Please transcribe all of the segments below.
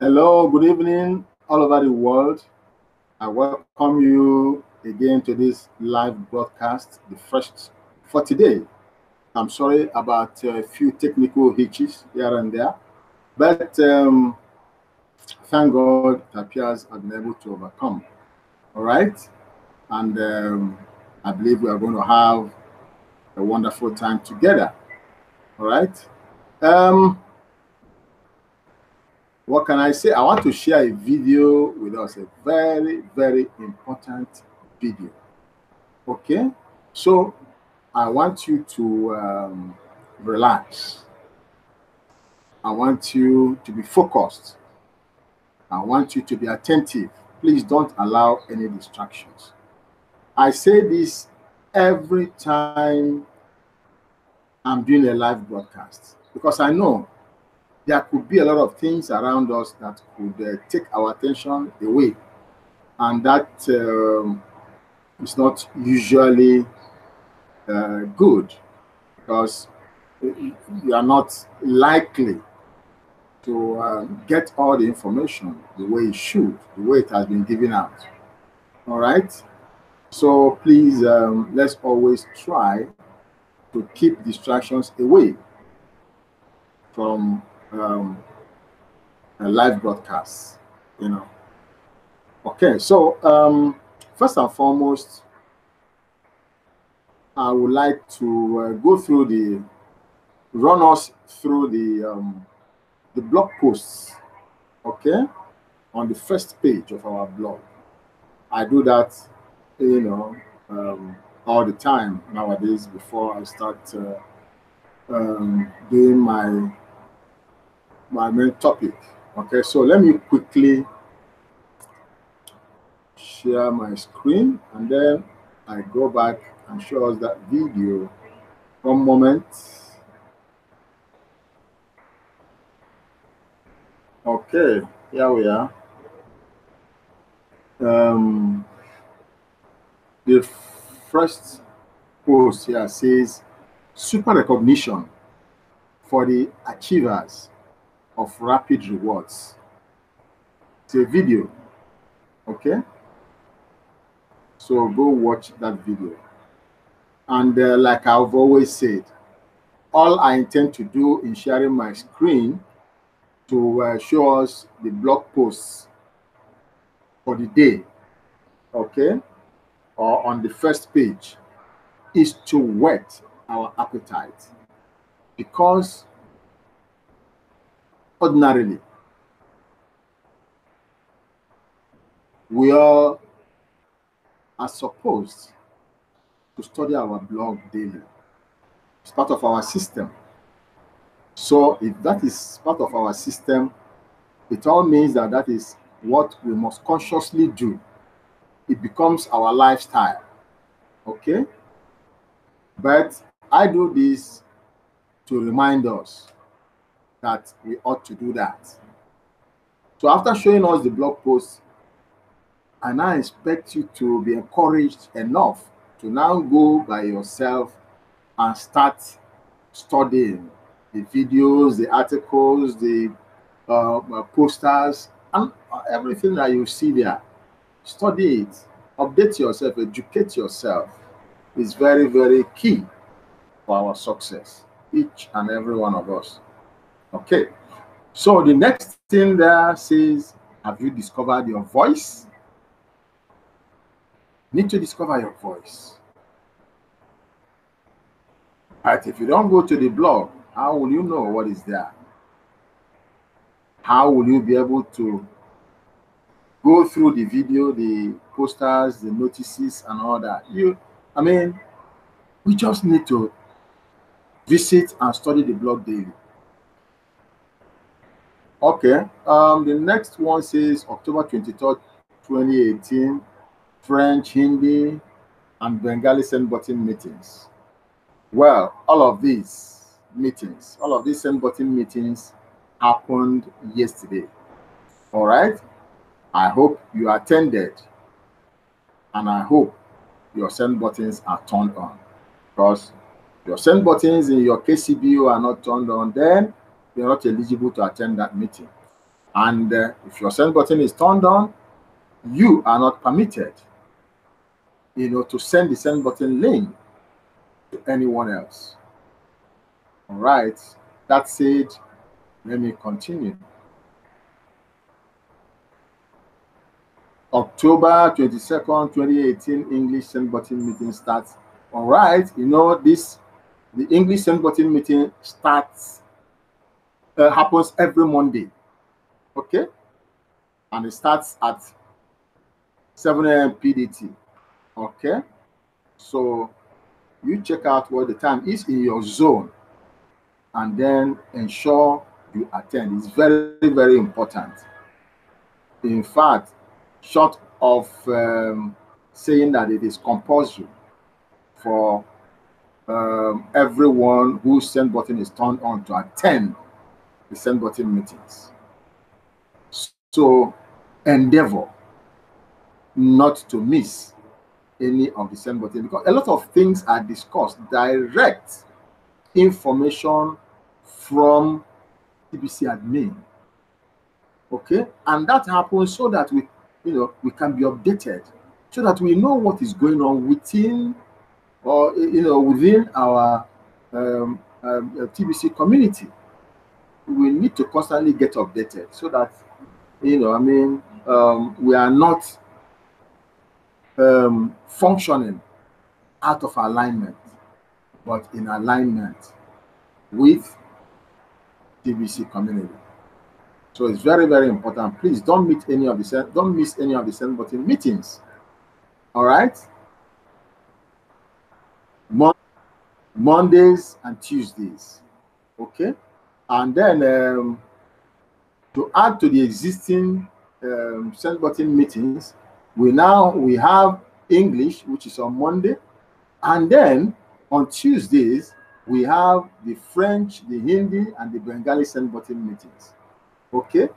Hello, good evening, all over the world. I welcome you again to this live broadcast, the first for today. I'm sorry about a few technical hitches here and there, but thank God it appears I've been able to overcome. All right, and I believe we are going to have a wonderful time together. All right. Um, what can I say? I want to share a video with us, a very, very important video. Okay, so I want you to relax. I want you to be focused. I want you to be attentive. Please don't allow any distractions. I say this every time I'm doing a live broadcast because I know there could be a lot of things around us that could take our attention away, and that is not usually good because you are not likely to get all the information the way it should, the way it has been given out. All right. So please, let's always try to keep distractions away from a live broadcast. Okay. So first and foremost, I would like to run us through the blog posts, okay, on the first page of our blog. I do that, all the time nowadays before I start doing my main topic. Okay, so let me quickly share my screen and then I go back and show us that video. One moment. Okay, here we are. The first post here says super recognition for the achievers of rapid rewards. It's a video. Okay, so go watch that video. And like I've always said, all I intend to do in sharing my screen to show us the blog posts for the day, okay, or on the first page, is to whet our appetite, because ordinarily we all are supposed to study our blog daily. It's part of our system. So if that is part of our system, it all means that that is what we must consciously do. It becomes our lifestyle. Okay? But I do this to remind us that we ought to do that. So after showing us the blog post, and I expect you to be encouraged enough to now go by yourself and start studying the videos, the articles, the posters, and everything that you see there. Study it, update yourself, educate yourself. Is very, very key for our success, each and every one of us. Okay, so the next thing there says, have you discovered your voice? Need to discover your voice. Right, if you don't go to the blog, how will you know what is there? How will you be able to go through the video, the posters, the notices, and all that? We just need to visit and study the blog daily. Okay, the next one says October 23rd, 2018, French, Hindi, and Bengali send button meetings. Well, all of these send button meetings happened yesterday. All right. I hope you attended, and I hope your send buttons are turned on. Because your send buttons in your KCBO are not turned on, then you're not eligible to attend that meeting. And if your send button is turned on, you are not permitted, to send the send button link to anyone else. All right. That said, let me continue. October 22nd, 2018, English send button meeting starts. All right. The English send button meeting happens every Monday. Okay. And it starts at 7 a.m. PDT. Okay. So you check out what the time is in your zone and then ensure you attend. It's very, very important. In fact, short of saying that it is compulsory for everyone whose send button is turned on to attend the send button meetings. So endeavor not to miss any of the send button, because a lot of things are discussed, direct information from TBC admin. Okay, and that happens so that we can be updated, so that we know what is going on within our TBC community. We need to constantly get updated so that we are not functioning out of alignment, but in alignment with TBC community. So it's very, very important. Please don't miss any of the send button meetings. All right. Mondays and Tuesdays. Okay. And then to add to the existing send button meetings, we have English, which is on Monday, and then on Tuesdays we have the French, the Hindi, and the Bengali send button meetings. Okay.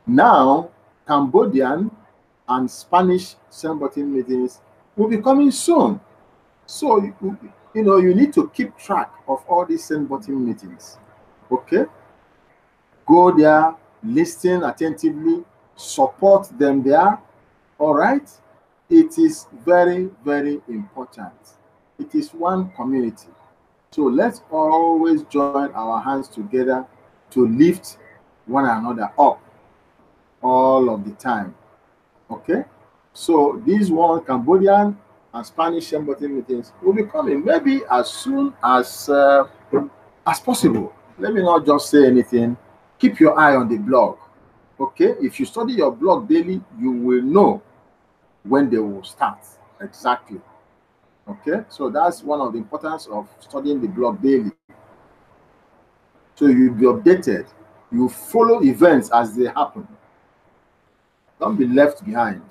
Now Cambodian and Spanish send button meetings will be coming soon. So you need to keep track of all these send button meetings. Okay. Go there, listen attentively, support them there. All right. It is very, very important. It is one community. So let's always join our hands together to lift one another up all of the time. Okay. So these one Cambodian and Spanish send button meetings will be coming maybe as soon as possible. Let me not just say anything. Keep your eye on the blog. Okay. If you study your blog daily, you will know when they will start exactly. Okay. So that's one of the importance of studying the blog daily. So you'll be updated. You follow events as they happen. Don't be left behind.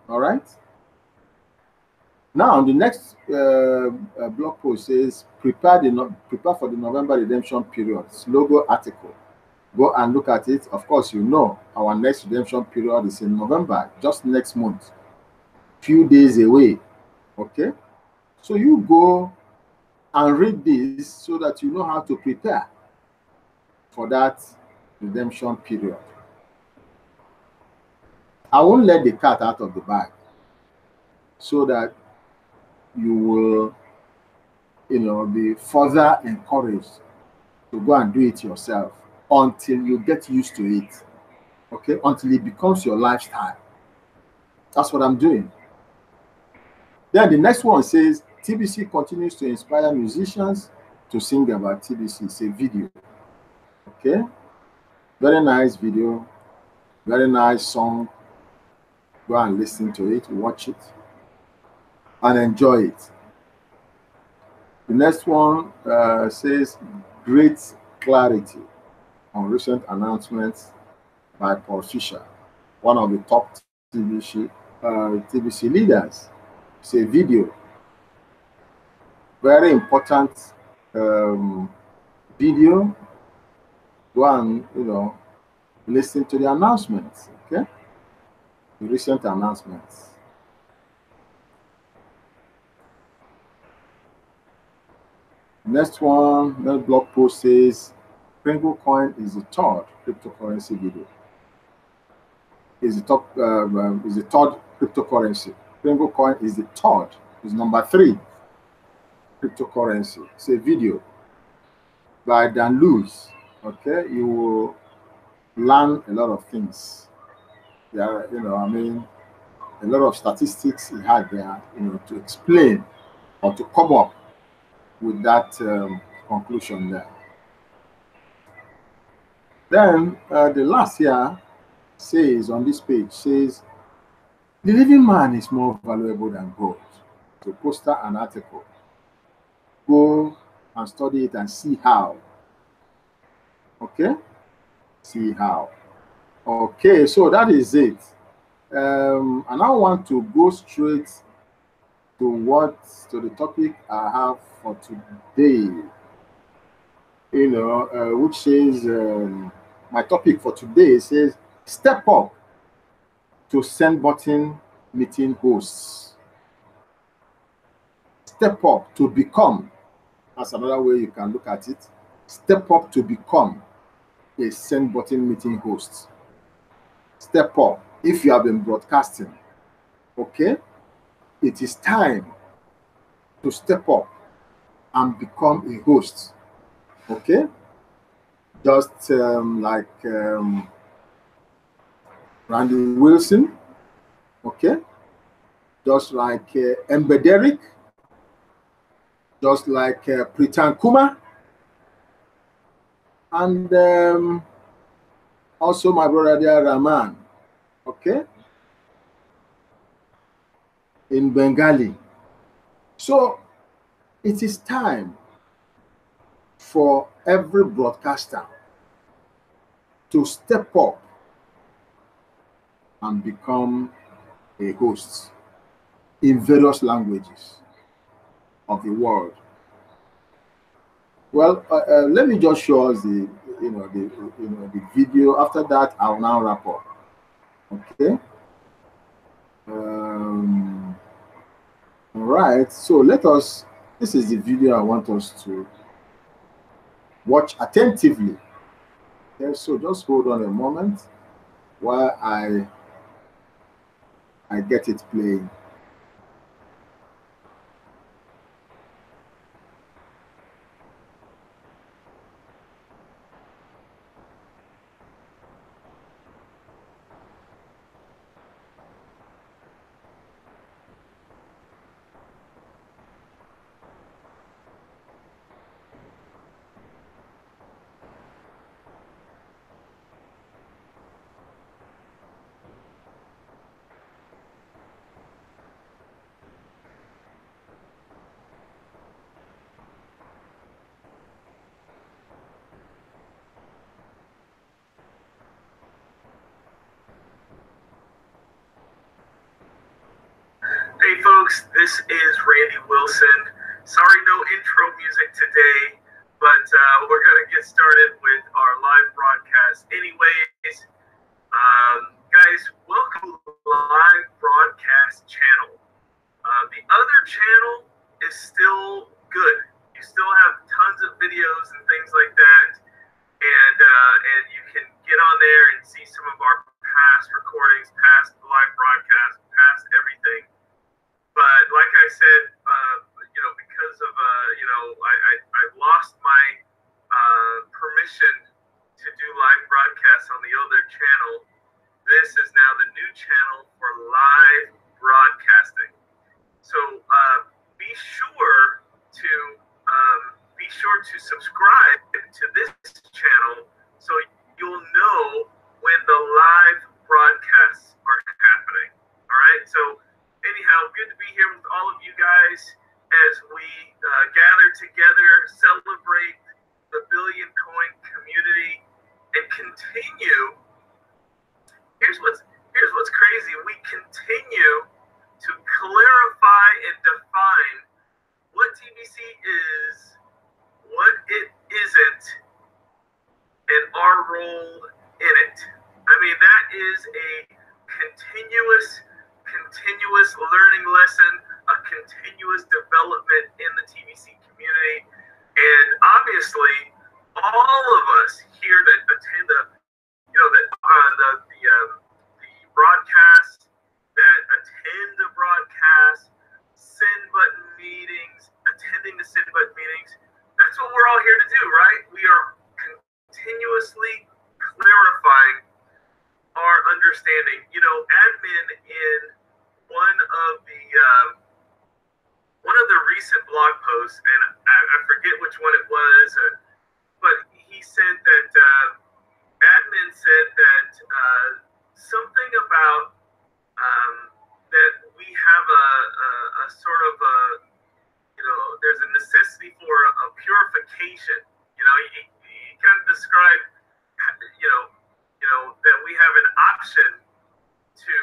All right. Now, the next blog post says, prepare for the November redemption period. It's logo article. Go and look at it. Of course, our next redemption period is in November, just next month, few days away. Okay. So you go and read this so that you know how to prepare for that redemption period. I won't let the cat out of the bag, so that you will, be further encouraged to go and do it yourself until you get used to it. Okay, until it becomes your lifestyle. That's what I'm doing. Then the next one says, TBC continues to inspire musicians to sing about TBC. It's a video. Okay, very nice video, very nice song. Go and listen to it, watch it, and enjoy it. The next one says, great clarity on recent announcements by Paul Fisher, one of the top TBC leaders. It's a video. Very important video. Go and listen to the announcements. Okay, the recent announcements. Next one, the blog post says, Kringle Coin is the third cryptocurrency video. is the top is the third cryptocurrency. Kringle coin is the third, is number 3 cryptocurrency. It's a video by Dan Lewis. Okay, you will learn a lot of things. Yeah, I mean, a lot of statistics he had there, to explain or to come up with that conclusion there. Then the last here says on this page says, the living man is more valuable than gold. So poster an article. Go and study it and see how. Okay? See how. Okay, so that is it. And I want to go straight to the topic I have for today. Which says my topic for today says step up to send button meeting hosts. Step up to become. That's another way you can look at it. Step up to become a send button meeting host. Step up. If you have been broadcasting, okay, it is time to step up and become a host. Okay, just like Randy Wilson. Okay, just like Mbederic, just like Pritan Kuma, and also my brother there, Rahman. Okay, in Bengali. So it is time for every broadcaster to step up and become a host in various languages of the world. Well, let me just show us the video. After that, I'll now wrap up. Okay. All right. So this is the video I want us to watch attentively. Okay. So just hold on a moment while I get it playing. Hey folks, this is Randy Wilson. Sorry, no intro music today, but we're going to get started with our live broadcast anyways. Guys, welcome to the live broadcast channel. The other channel is still good. You still have tons of videos and things like that, and you can get on there and see some of our past recordings, past live broadcasts, past everything. But like I said, because of I lost my permission to do live broadcasts on the other channel. This is now the new channel for live broadcasting. So be sure to subscribe to this channel so you'll know when the live broadcasts are happening. All right. So anyhow, good to be here with all of you guys as we gather together, celebrate the Billion Coin community, and continue. Here's what's crazy. We continue to clarify and define what TBC is, what it isn't, and our role in it. I mean, that is a continuous learning lesson, a continuous development in the TBC community. And obviously, all of us here that attend the we're all here to do, right? We are continuously clarifying our understanding. You know, admin in one of the recent blog posts, and I forget which one it was, but he said that admin said that something about that we have a sort of a, you know, there's a necessity for a purification. You know, he kind of described, you know, that we have an option to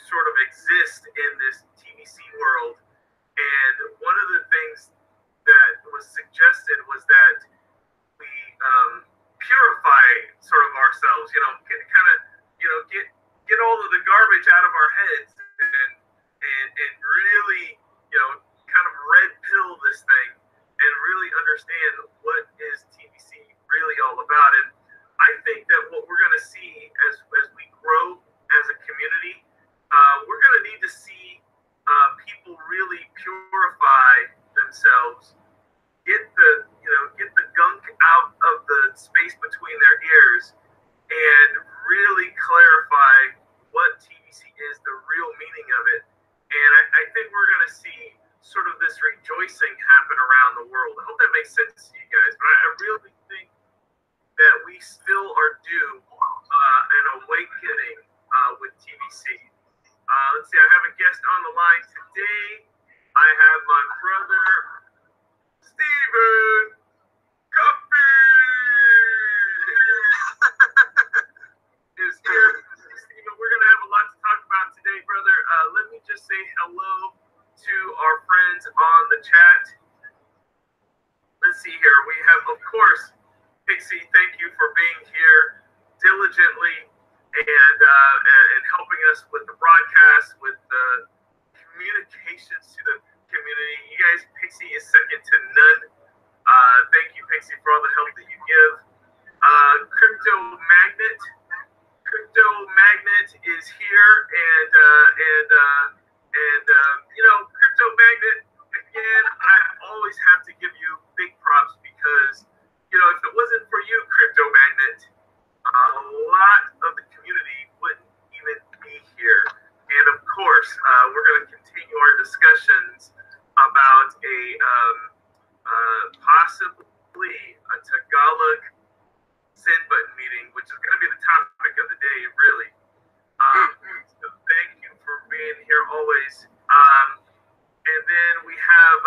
sort of exist in this TBC world. And one of the things that was suggested was that we purify sort of ourselves, you know, get all of the garbage out of our heads and really, you know, kind of red pill this thing and really understand what is TBC really all about. And I think that what we're going to see as we grow as a community, we're going to need to see people really purify themselves, get the gunk out of the space between their ears, and really clarify what TBC is, the real meaning of it. And I think we're going to see sort of this rejoicing happen around the world. I hope that makes sense to you guys, but I really think that we still are due an awakening with TBC. Let's see, I have a guest on the line today. I have my brother, Stephen Coffey, is here. Stephen, we're going to have a lot to talk about today, brother. Let me just say hello to our friends on the chat. Let's see here. We have, of course, Pixie, thank you for being here diligently and helping us with the broadcast, with the communications to the community. You guys, Pixie is second to none. Thank you, Pixie, for all the help that you give. Crypto Magnet is here, and you know, Crypto Magnet, again, I always have to give you big props because, you know, if it wasn't for you, Crypto Magnet, a lot of the community wouldn't even be here. And of course, we're going to continue our discussions about a possibly a Tagalog send button meeting, which is going to be the topic of the day, really. So thank you for being here always. And then we have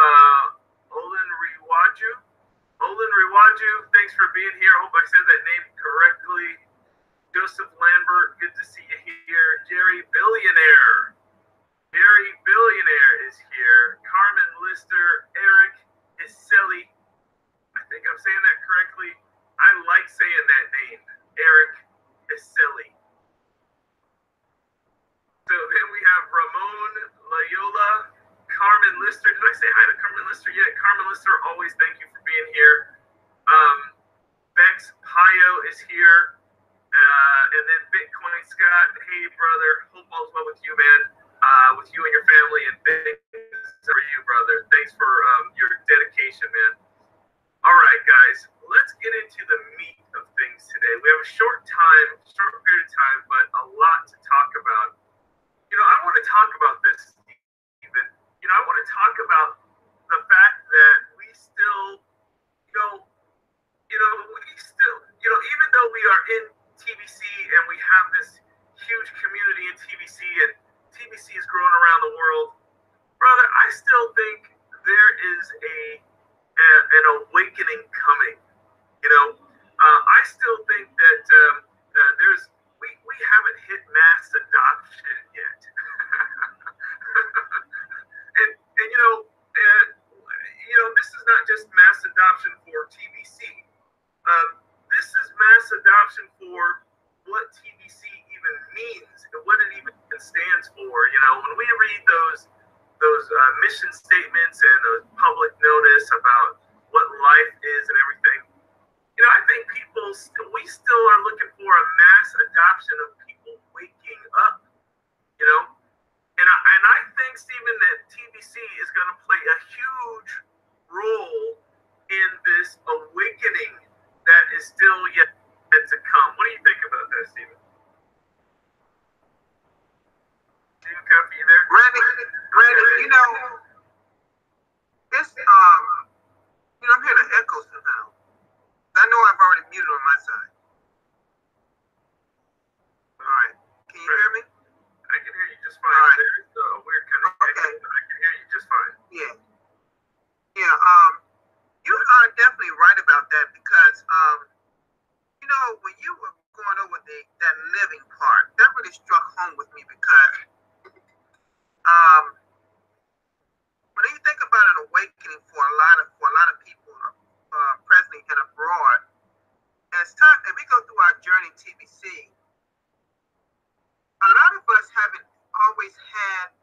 Olin Riwaju. Olin Riwaju, thanks for being here. I hope I said that name correctly. Joseph Lambert, good to see you here. Jerry Billionaire is here. Carmen Lister, Eric Iseli. I think I'm saying that correctly. I like saying that name, Eric Iseli. So then we have Ramon Loyola, Carmen Lister. Did I say hi to Carmen Lister yet? Carmen Lister, always thank you for being here. Bex Payo is here. And then Bitcoin Scott, hey brother, hope all's well with you, man. With you and your family, and thanks for you, brother. Thanks for your dedication, man. All right, guys, let's get into the meat of things today. We have a short period of time, but a lot to talk about. You know, I want to talk about this, Stephen. You know, I want to talk about the fact that we still, even though we are in TBC and we have this huge community in TBC and TBC is growing around the world, brother, I still think there is an awakening coming. You know, I still think that we haven't hit mass adoption yet. and this is not just mass adoption for TBC. This is mass adoption for what TBC even means and what it even stands for. You know, when we read those mission statements and those public notice about what life is and everything, you know, I think we still are looking for a mass adoption of people waking up. You know, and I think, Stephen, that TBC is going to play a huge role in this still yet to come. What do you think about that, Stephen? Stephen Cuffy, you there? Randy, you know, this, I'm hearing an echo somehow. I know I've already muted on my side. All right. Can you hear me? I can hear you just fine. All right. There's a weird kind of echo, but I can hear you just fine. Yeah. Yeah. You are definitely right about that because, when you were going over that living part, that really struck home with me because, when you think about an awakening for a lot of people, presently and abroad, as we go through our journey TBC, a lot of us haven't always had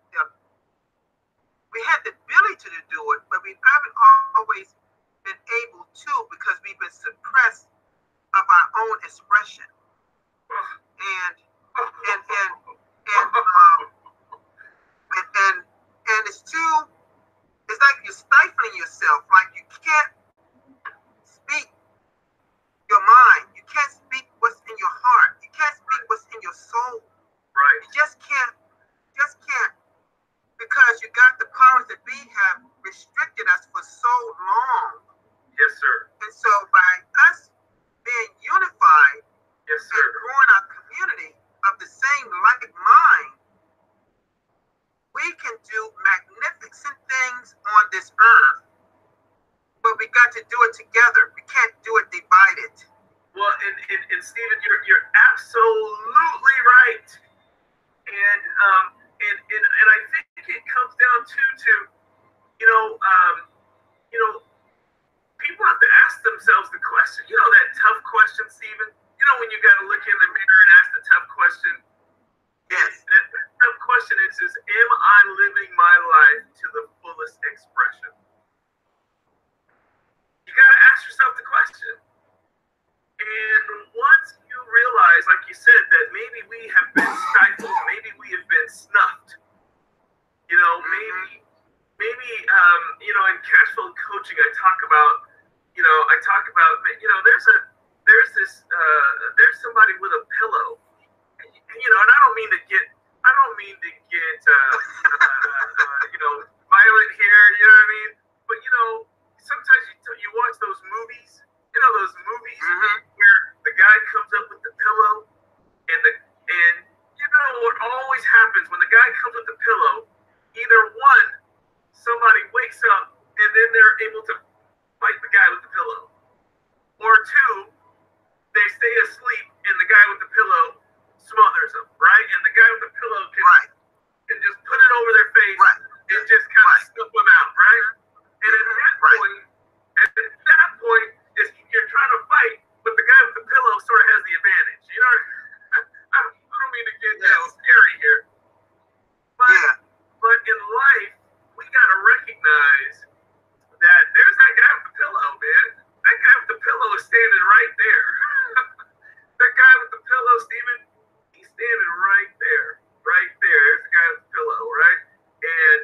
we had the ability to do it, but we haven't always been able to because we've been suppressed of our own expression. And it's like you're stifling yourself, like you can't speak your mind, you can't speak what's in your heart, you can't speak what's in your soul. Right. You just can't, because you got the powers that be have restricted us for so long. Yes, sir. And so by us being unified, yes, sir, and growing our community of the same like mind, we can do magnificent things on this earth. But we got to do it together. We can't do it divided. Well, and Stephen, you're absolutely right. And I think it comes down to people have to ask themselves the question. That tough question, Stephen. When you got to look in the mirror and ask the tough question. Yes. That tough question is am I living my life to the fullest expression? You got to ask yourself the question. And once you realize, like you said, that maybe we have been stifled, maybe we have been snuffed, maybe in Cashflow Coaching, I talk about, there's somebody with a pillow, and I don't mean to get violent here, you know what I mean? But sometimes you watch those movies, where the guy comes up with the pillow, and what always happens when the guy comes with the pillow, either one, somebody wakes up and then they're able to fight the guy with the pillow, or two, they stay asleep and the guy with the pillow smothers them, right? And the guy with the pillow can just put it over their face and just kind of snuff them out, right? And at that point, is you're trying to fight, but the guy with the pillow sort of has the advantage. I don't mean to get scary here, but in life, we gotta recognize that there's that guy with the pillow, man. That guy with the pillow is standing right there. That guy with the pillow, Stephen, he's standing right there. Right there. There's the guy with the pillow, right? And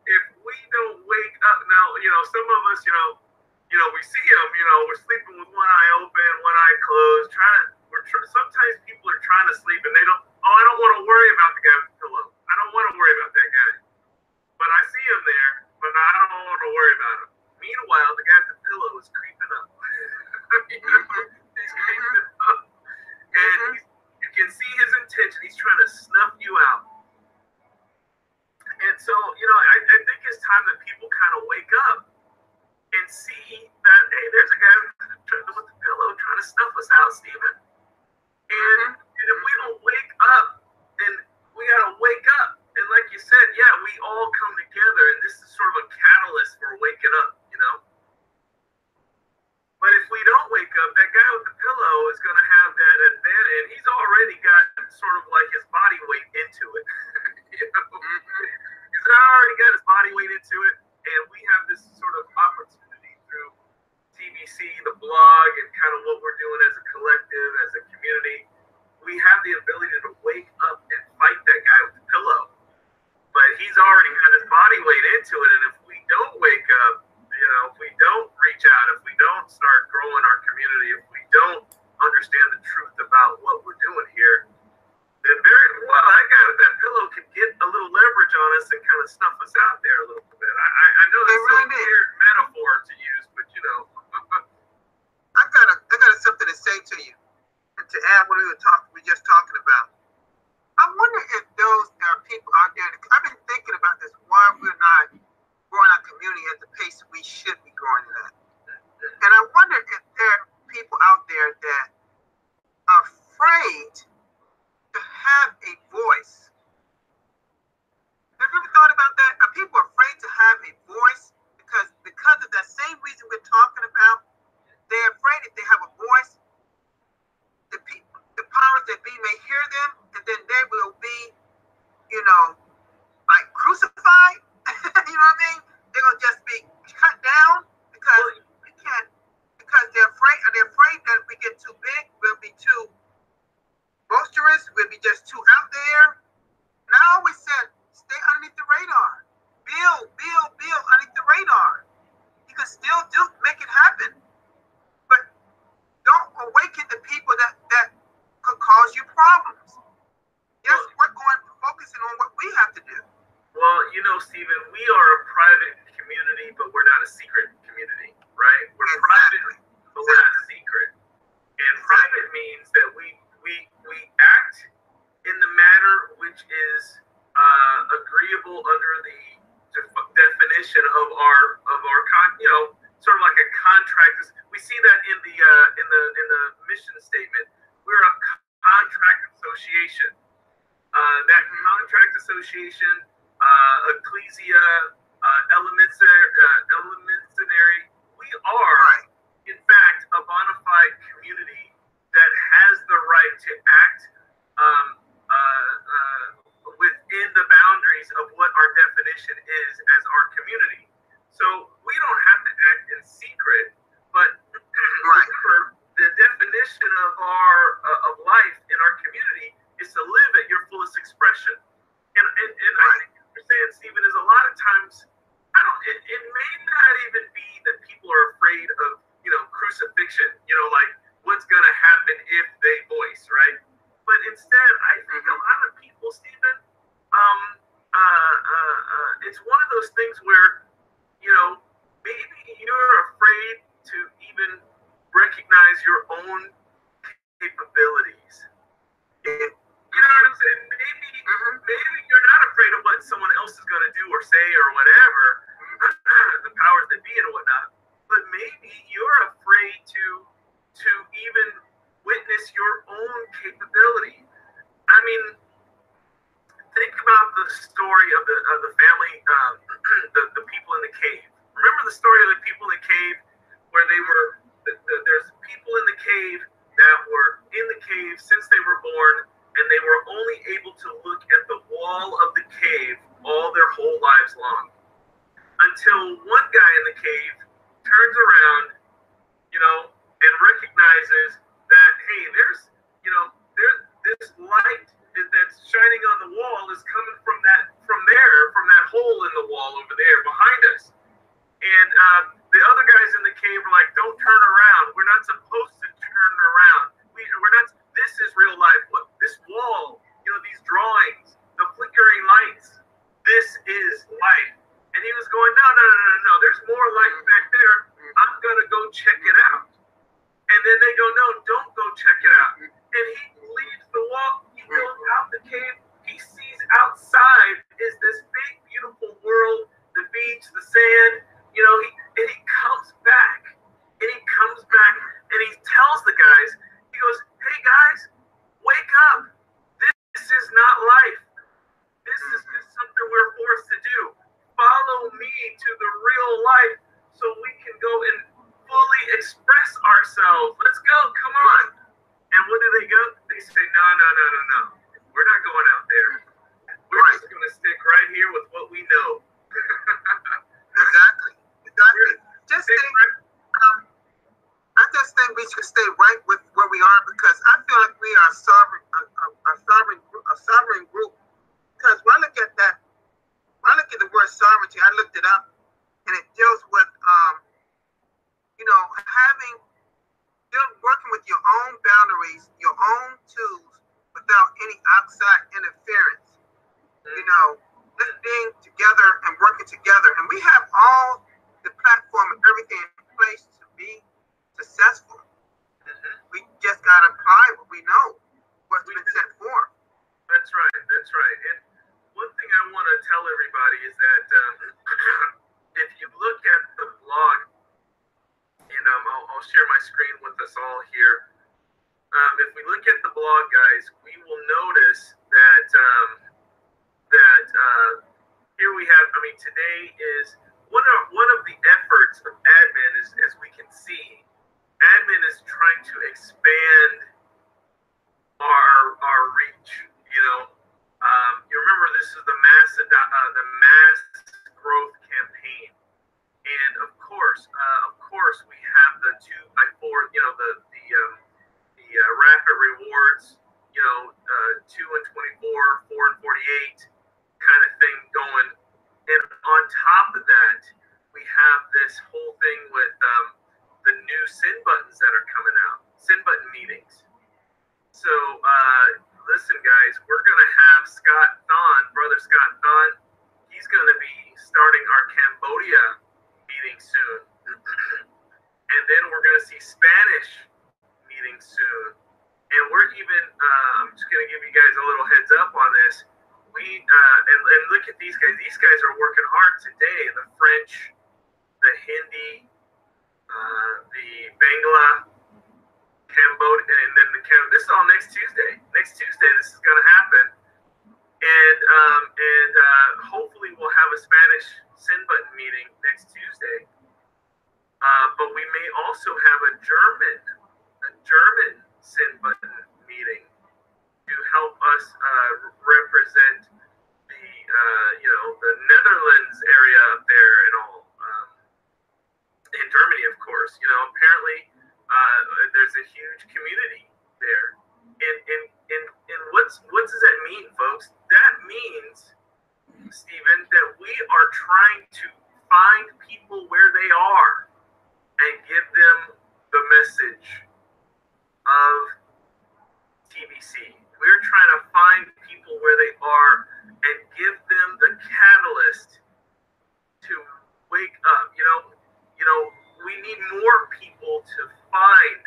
if we don't wake up now, some of us, we see him, we're sleeping with one eye open, one eye closed, sometimes people are trying to sleep and they don't, I don't want to worry about the guy with the pillow. I don't want to worry about that guy. But I see him there, but I don't want to worry about him. Meanwhile, the guy with the pillow is creeping up. He's creeping up. And you can see his intention. He's trying to snuff you out. And so, I think it's time that people kind of wake up and see that, hey, there's a guy with the pillow trying to snuff us out, Stephen. And if we don't wake up, then we got to wake up. And like you said, we all come together, and this is sort of a catalyst for waking up, But if we don't wake up, that guy with the pillow is going to have that advantage. He's already got sort of like his body weight into it. He's already got his body weight into it, and we have this sort of opportunity through TBC, the blog, and kind of what we're doing as a collective, as a community. We have the ability to wake up and fight that guy with the pillow. But he's already got his body weight into it, and if we don't wake up, if we don't reach out, if we don't start growing our community, if we don't reason we're talking about. They're afraid if they have a voice, the powers that be may hear them, and then they will be, like crucified. You know what I mean? They're gonna just be cut down because we can't. Because they're afraid. They're afraid that if we get too big, we'll be too boisterous. We'll be just too out there. And I always said, stay underneath the radar. Build underneath the radar. You can still make it happen. But don't awaken the people that could cause you problems. Yes, we're focusing on what we have to do. Well, Stephen, we are a private community, but we're not a secret community, right? We're private, but we're not secret. And private means that we act in the manner which is agreeable under the definition of our sort of like a contract. We see that in the mission statement. We're a contract association. That contract association, ecclesia, elementary, we are, in fact, a bona fide community that has the right to act within the boundaries of what our definition is as our community. So we don't have to act in secret, but remember, the definition of of life in our community is to live at your fullest expression. And I think what you're saying, Stephen, is a lot of times it may not even be that people are afraid of crucifixion, like what's gonna happen if they voice, right? But instead, I think a lot of people, Stephen, it's one of those things where maybe you're afraid to even recognize your own capabilities. You know what I'm saying? Maybe you're not afraid of what someone else is going to do or say or whatever, the powers that be and whatnot. But maybe you're afraid to even witness your own capability. I mean, think about the story of the family, the people in the cave. Remember the story of the people in the cave where there's people in the cave that were in the cave since they were born, and they were only able to look at the wall of the cave all their whole lives long. Until one guy in the cave turns around, and recognizes that, hey, there's this light that's shining on the wall is coming from that hole in the wall over there behind us. And the other guys in the cave were like, don't turn around. We're not supposed to turn around. We're not. This is real life. What this wall, these drawings, the flickering lights, this is life. And he was going, no. There's more light back there. I'm gonna go check it out. And then they go, no, don't go check it out. And he leaves the wall. He goes out the cave. He sees outside is this big, beautiful world, the beach, the sand. And he comes back. And he tells the guys, he goes, hey guys, wake up. This is not life. This is just something we're forced to do. Follow me to the real life so we can go and fully express ourselves. Let's go, come on. And what do they go? They say, no. We're not going out there. We're just going to stick right here with what we know. Exactly. I just think we should stay right with where we are, because I feel like we are a sovereign group. Because when I look at the word sovereignty, I looked it up, and it deals with working with your own boundaries, your own tools, without any outside interference. Just being together and working together, and we have all the platform and everything in place to be successful. We just gotta apply what we know, what's been set forth. That's right. And one thing I want to tell everybody is that if you look at the blog, and I'll share my screen with us all here. If we look at the blog, guys, we will notice that here we have. Today is one of the efforts of admin is course, we have the 2x4, the rapid rewards, 2 and 24, 4 and 48 kind of thing going. And on top of that, we have this whole thing with the new SIN buttons that are coming out, SIN button meetings. So listen, guys, we're going to have Brother Scott Thon. He's going to be starting our Cambodia meeting soon. And then we're going to see Spanish meeting soon. And we're even, I'm just going to give you guys a little heads up on this. And look at these guys. These guys are working hard today. The French, the Hindi, the Bangla, Cambodia, and then this is all next Tuesday. Next Tuesday, this is going to happen. And hopefully we'll have a Spanish SIN button meeting next Tuesday. But we may also have a German SIN button meeting to help us represent the Netherlands area up there and all. In Germany, of course, apparently there's a huge community there. And what does that mean, folks? That means, Stephen, that we are trying to find people where they are and give them the message of TBC. We're trying to find people where they are and give them the catalyst to wake up. We need more people to find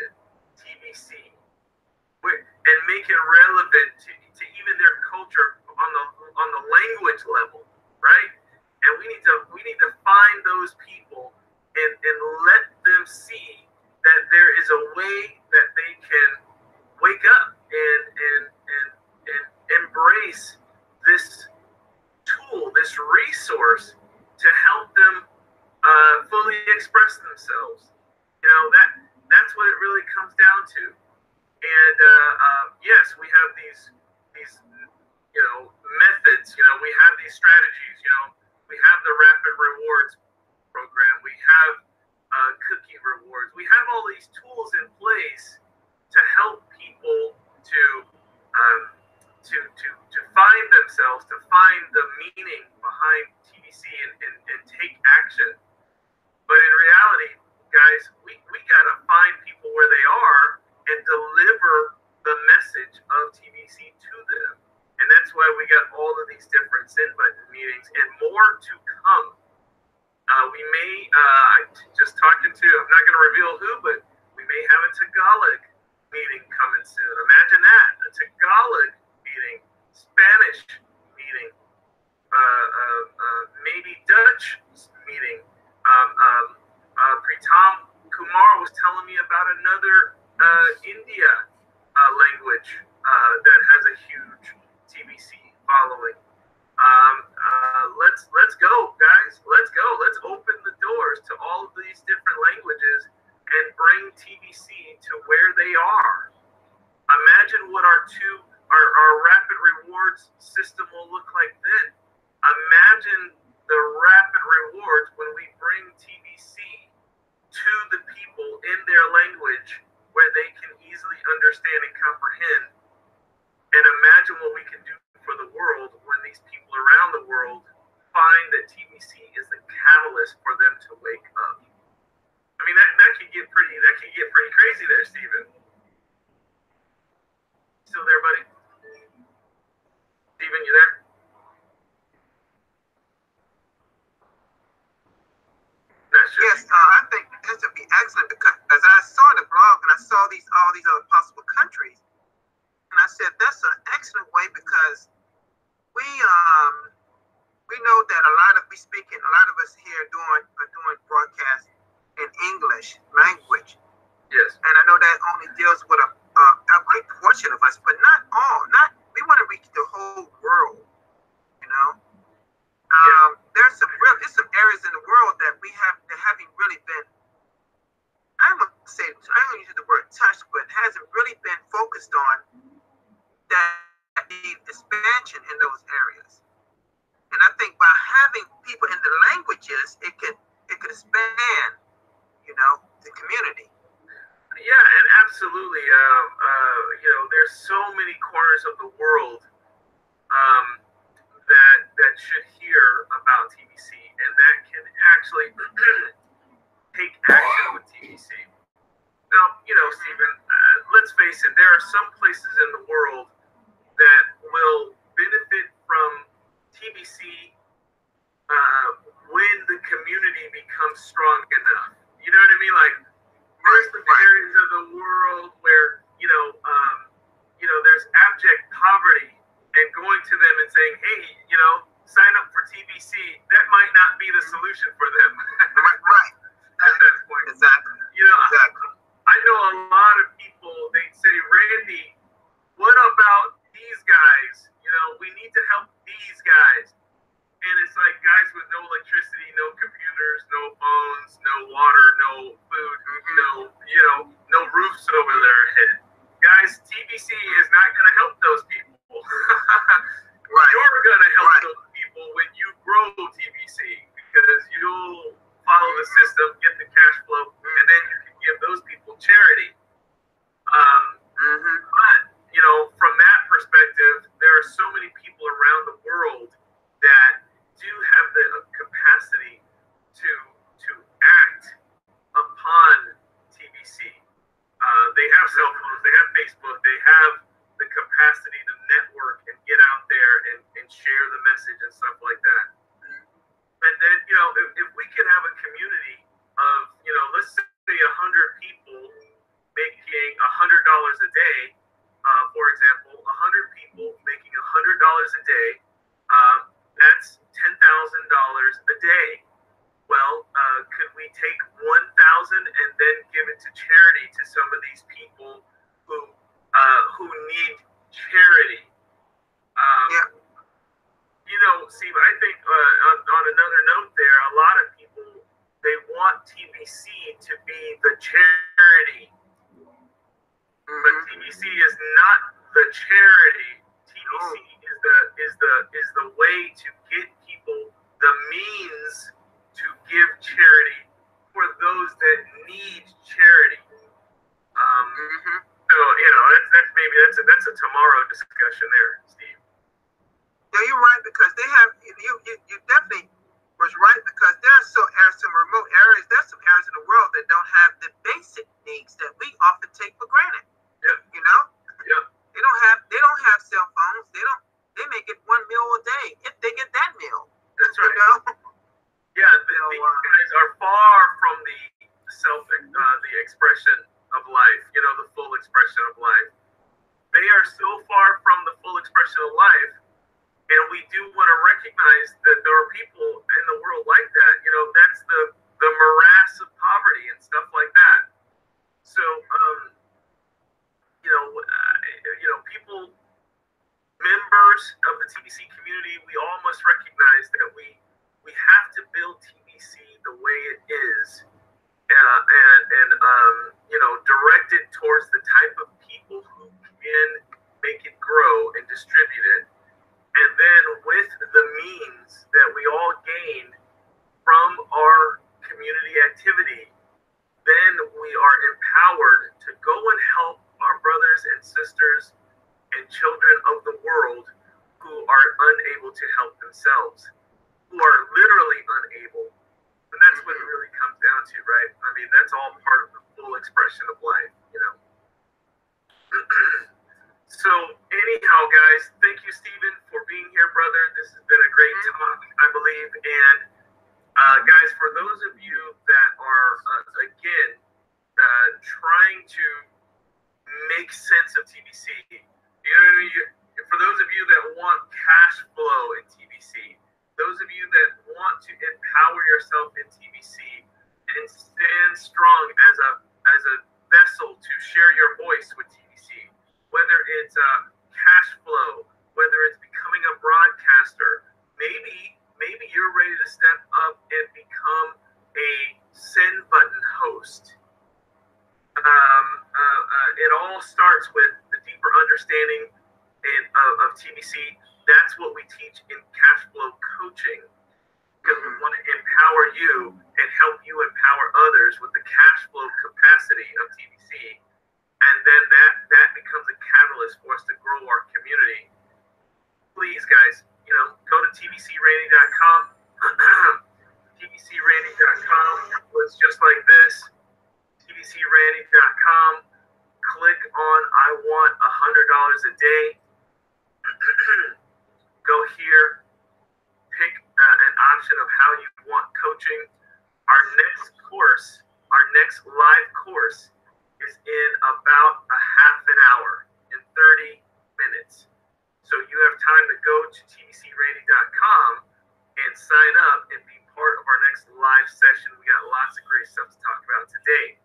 TBC and make it relevant to even their culture on the language level, right? And we need to find those people and let them see that there is a way that they can wake up and embrace this tool, this resource to help them fully express themselves. That's what it really comes down to. And yes, we have these methods. We have these strategies. We have the rapid rewards program. We have cookie rewards. We have all these tools in place to help people to find themselves, to find the meaning behind TBC and take action. But in reality, guys, we got to find people where they are and deliver the message of TBC to them. And that's why we got all of these different SIN button meetings and more to come. We may, just talking to, I'm not going to reveal who, but we may have a Tagalog meeting coming soon. Imagine that, a Tagalog meeting, Spanish meeting, maybe Dutch meeting. Pritam Kumar was telling me about another India language that has a huge TBC following. Let's go, guys. Let's go. Let's open the doors to all of these different languages and bring TBC to where they are. Imagine what our rapid rewards system will look like then. Imagine the rapid rewards when we bring TBC to the people in their language where they can easily understand and comprehend. And imagine what we can do for the world when these people around the world find that TBC is the catalyst for them to wake up. I mean, that could get pretty crazy there, Stephen. Still there, buddy? Stephen, you there? Yes, I think this would be excellent because as I saw the blog and I saw all these other possible countries, and I said that's an excellent way because we know that a lot of us here are doing broadcasts in English language. Yes. And I know that only deals with a great portion of us, but not all. We want to reach the whole world, There's some areas in the world that haven't really been, I don't use the word touched, but hasn't really been focused on that need expansion in those areas. And I think by having people in the languages, it could expand community. Yeah, and absolutely. There's so many corners of the world that should hear about TBC and that can actually take action with TBC. Now, Stephen, let's face it, there are some places in the world that will benefit from TBC when the community becomes strong enough. You know what I mean? Like, there's some areas of the world where, there's abject poverty, and going to them and saying, hey, sign up for TBC, that might not be the solution for them. Right. At that point. Exactly. Exactly. I know a lot of people, they say, Randy, what about these guys? We need to help these guys. And it's like guys with no electricity, no computers, no phones, no water, no food, no roofs over their head. Guys, TBC is not going to help those people. Right. You're going to help those people when you grow TBC because you'll follow the system, get the cash flow, and then you can give those people charity. But, from that perspective, there are so many people around the world that do have the capacity to act upon TBC. They have cell phones, they have Facebook, they have the capacity to network and get out there and share the message and stuff like that. And then, if we could have a community of, let's say 100 people making $100 a day, for example, 100 people making $100 a day, that's $10,000 a day. Well, could we take 1,000 and then give it to charity to some of these people who need charity? Steve, I think on another note there, a lot of people, they want TBC to be the charity, but TBC is not the charity. TBC is the way to get people the means to give charity for those that need charity. So that's a tomorrow discussion there, Steve. No, you're right, because they have you definitely was right, because there's some remote areas, there's some areas in the world that don't have the basic needs that we often take for granted. Yeah. Yeah. They don't have cell phones. They may get one meal a day if they get that meal. That's right. Yeah, these guys are far from the the expression of life, the full expression of life. They are so far from the full expression of life, and we do want to recognize that there are people in the world like that. That's the morass of poverty and stuff like that. So, people, members of the TBC community, we all must recognize that we have to build TBC the way it is, and direct it towards the type of people who can make it grow and distribute it. And then with the means that we all gain from our community activity, then we are empowered to go and help our brothers and sisters and children of the world who are unable to help themselves, who are literally unable. And that's what it really comes down to, right? I mean, that's all part of the full expression of life, So anyhow, guys, thank you, Stephen, for being here, brother. This has been a great talk, I believe. And guys, for those of you that are, again, trying to make sense of TBC, for those of you that want cash flow in TBC, those of you that want to empower yourself in TBC and stand strong as a vessel to share your voice with TBC, whether it's cash flow, whether it's becoming a broadcaster, maybe you're ready to step up and become a send button host. It all starts with the deeper understanding of TBC. That's what we teach in Cashflow Coaching, because we want to empower you and help you empower others broadcasters with the cash flow capacity of TBC, and then that becomes a catalyst for us to grow our community. Please, guys, go to tbcrandy.com. tbcrandy.com was just like this. tbcrandy.com. Click on I want $100 a day. Go here. Pick an option of how you want coaching. Our next live course is in about a half an hour, in 30 minutes. So you have time to go to tbcrandy.com and sign up and be part of our next live session. We got lots of great stuff to talk about today.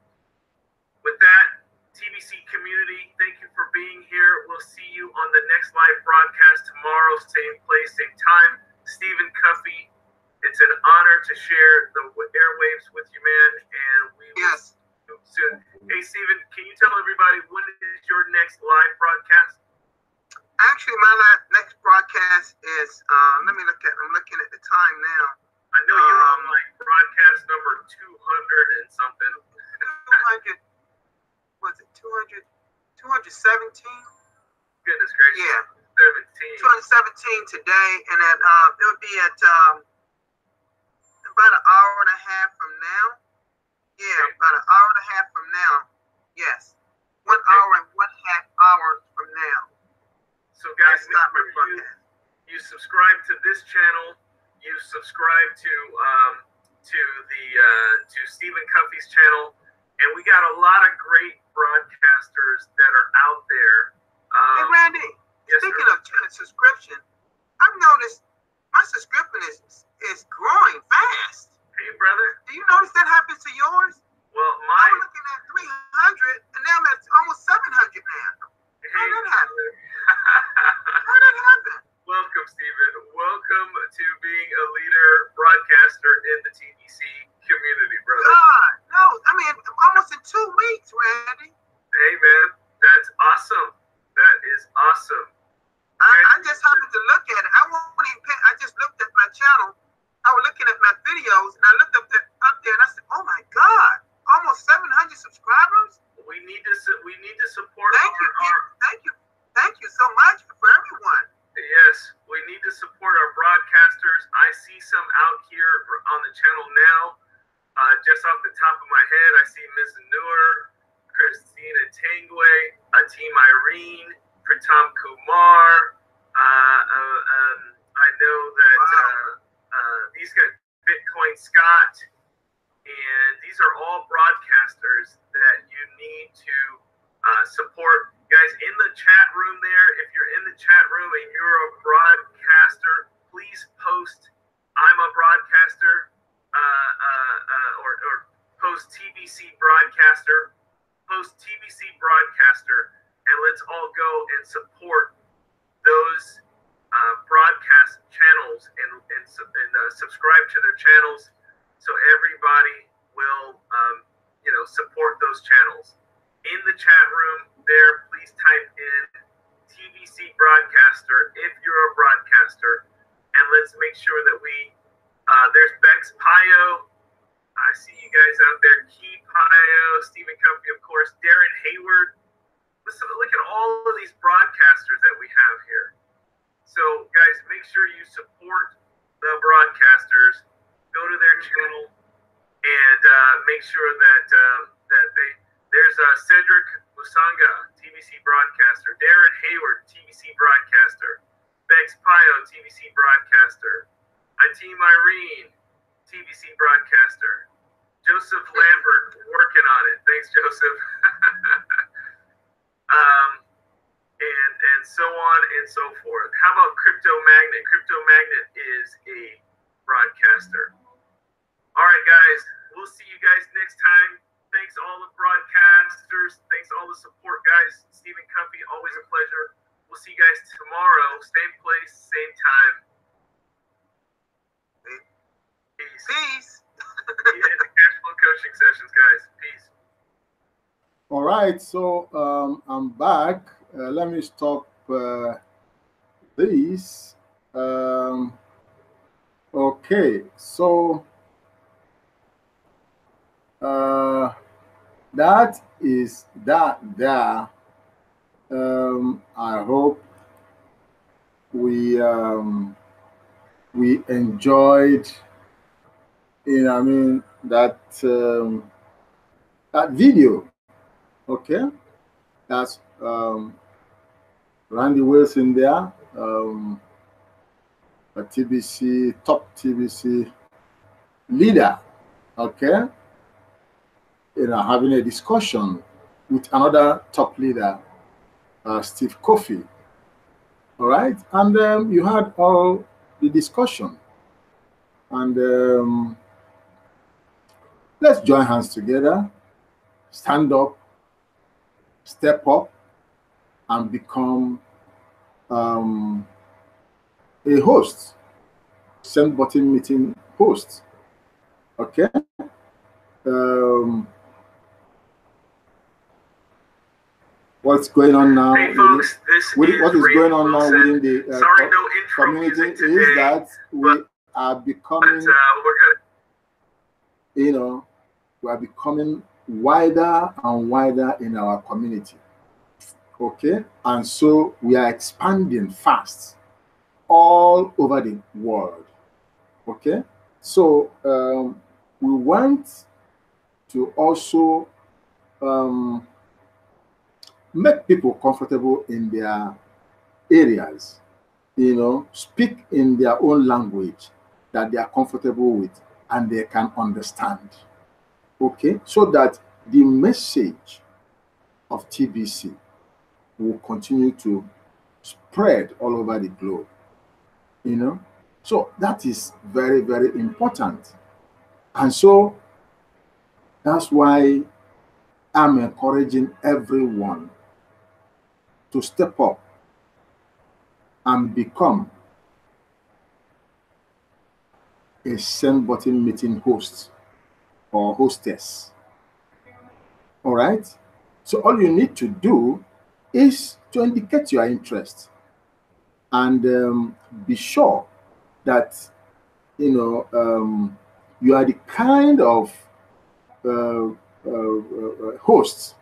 With that, TBC community, thank you for being here. We'll see you on the next live broadcast tomorrow, same place, same time. Stephen Cuffey, it's an honor to share the airwaves with you, man. And we will see you soon. Hey, Stephen, can you tell everybody when is your next live broadcast? Actually, my next broadcast is, I'm looking at the time now. I know you're on like broadcast number 200 and something. 200, was it 217? Goodness gracious. Yeah. 217 today, and then it would be at about an hour and a half from now. Yeah, about an hour and a half from now. Yes. 1 hour and 1/2 hours from now. So guys, you subscribe to this channel. You subscribe to Stephen Cuffey's channel, and we got a lot of great broadcasters that are out there. Hey Randy, speaking of subscription, I've noticed my subscription is growing fast. Hey brother, do you notice that happens to yours? Well, I was looking at 300, and now I'm at almost 700 now. How did that happen? How did that happen? Welcome, Stephen. Welcome to being a leader broadcaster in the TBC community, brother. God, no, I mean, almost in 2 weeks, Randy. Hey, man, that's awesome. That is awesome. I just happened to look at it. I just looked at my channel. I was looking at my videos, and I looked up there, and I said, "Oh my God, almost 700 subscribers." We need to support. Thank you so much for everyone. Yes, we need to support our broadcasters. I see some out here on the channel now. Just off the top of my head, I see Ms. Noor, Christina Tangway, Team Irene, Pratam Kumar. I know that these guys, Bitcoin Scott, and these are all broadcasters that you need to support. Guys, in the chat room there, if you're in the chat room and you're a broadcaster, please post "I'm a broadcaster" or post TBC broadcaster, and let's all go and support those broadcast channels and subscribe to their channels, so everybody will support those channels. In the chat room there, please type in TBC broadcaster if you're a broadcaster, and let's make sure that there's Bex Pio. I see you guys out there. Key Pio, Stephen Cuffey, of course, Darren Hayward. Listen, look at all of these broadcasters that we have here. So guys, make sure you support the broadcasters. Go to their channel and make sure that there's Cedric Musanga, TBC broadcaster, Darren Hayward, TBC broadcaster, Bex Pio, TBC broadcaster, Team Irene, TBC broadcaster, Joseph Lambert, working on it. Thanks, Joseph. and so on and so forth. How about Crypto Magnet? Crypto Magnet is a broadcaster. All right, guys, we'll see you guys next time. Thanks all the broadcasters. Thanks all the support, guys. Stephen Cuffey, always a pleasure. We'll see you guys tomorrow. Same place, same time. Peace. Peace. Yeah, the Cashflow Coaching Sessions, guys. Peace. All right, so I'm back. Let me stop this. Okay, so that is that there. I hope we enjoyed, I mean, that that video. Okay, that's Randy Wilson there, a TBC top TBC leader. Okay, having a discussion with another top leader, Steve Coffey. All right, and you had all the discussion, and let's join hands together, stand up, step up, and become a host, send button meeting host. Okay. What's going on now? Hey folks, what is going on now within the Sorry, no intro community music today, is that we are becoming, we are becoming wider and wider in our community. Okay, and so we are expanding fast all over the world. Okay, so we want to also make people comfortable in their areas, speak in their own language that they are comfortable with and they can understand. Okay, so that the message of TBC will continue to spread all over the globe. So that is very, very important. And so that's why I'm encouraging everyone to step up and become a send button meeting host or hostess. All right. So all you need to do is to indicate your interest and be sure that you are the kind of host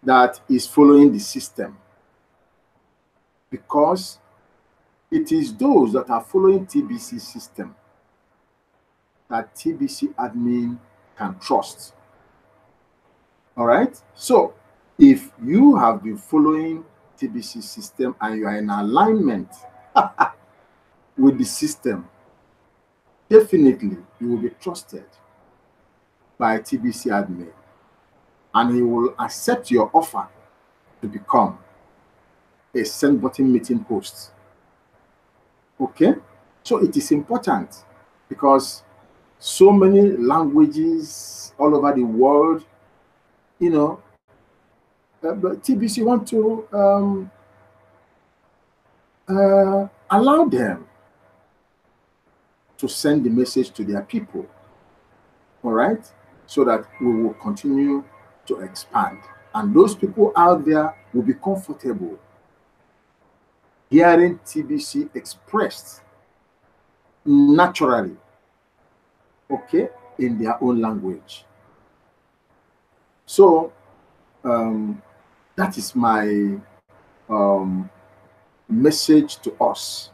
that is following the system, because it is those that are following TBC system that TBC admin can trust. All right. So if you have been following TBC system and you are in alignment with the system, definitely you will be trusted by TBC admin, and he will accept your offer to become a send button meeting host. Okay, so it is important because so many languages all over the world, but TBC want to allow them to send the message to their people. All right, so that we will continue to expand, and those people out there will be comfortable hearing TBC expressed naturally, okay, in their own language. So that is my message to us.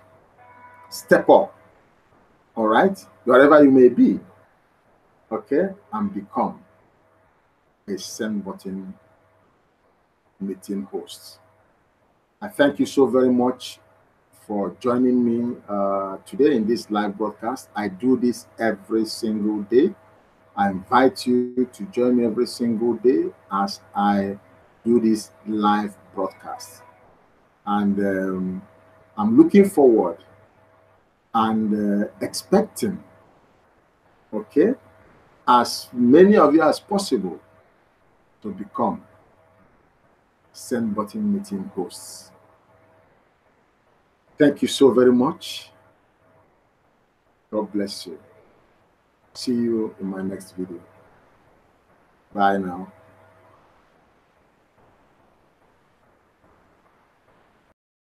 Step up, all right, wherever you may be, okay, and become a send button meeting host. I thank you so very much for joining me today in this live broadcast. I do this every single day. I invite you to join me every single day as I do this live broadcast. And I'm looking forward and expecting, okay, as many of you as possible to become send button meeting hosts. Thank you so very much. God bless you. See you in my next video. Bye now.